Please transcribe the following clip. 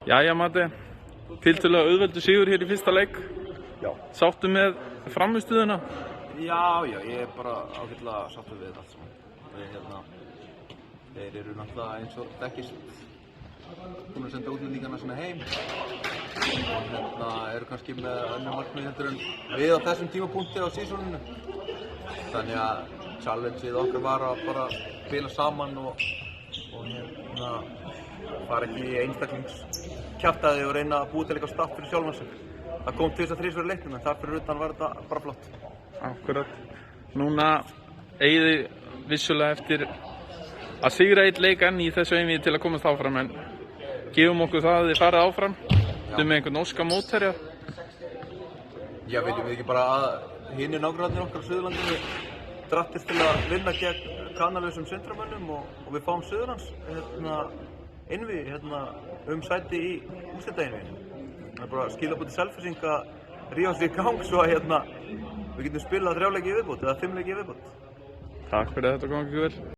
Jæja Matti, tiltölulega auðveldur sigur hér í fyrsta leik. Já. Sáttu með frammistöðuna? Já, ég er bara ágætlega sáttur við allt saman. Þeir eru náttúrulega eins og þekkist búin að senda útlendingana sína heim og eru kannski með önnur markmið heldur en við á þessum tímapunkti á sísoninu. Þannig að challengeið okkar var að bara spila saman og fara ekki í einstaklingskjaftaði og reyna að búa til eitthvað staff fyrir sjálfan sig. Það kom 2-3 leiknum en þar fyrir utan var þetta bara flott. Akkurat. Núna eigið þið vissulega eftir að sigra einn leik enn í þessu einvígi til að komast áfram, en gefum okkur það að þið farið áfram. Þið með einhvern óska mótherja? Já, viljum við ekki bara að hinir nágrannir okkar á Suðurlandinu drattist til að vinna gegn kanalausum centramönnum og við fáum Suðurlands innvígi sæti í úrslitaeinvíginu. Það er bara að skila búið til Selfysing að rífa sig í gang svo að við getum spilað 3 leiki í viðbót eða 5 leiki í viðbót. Takk fyrir þetta, kom ekki vel.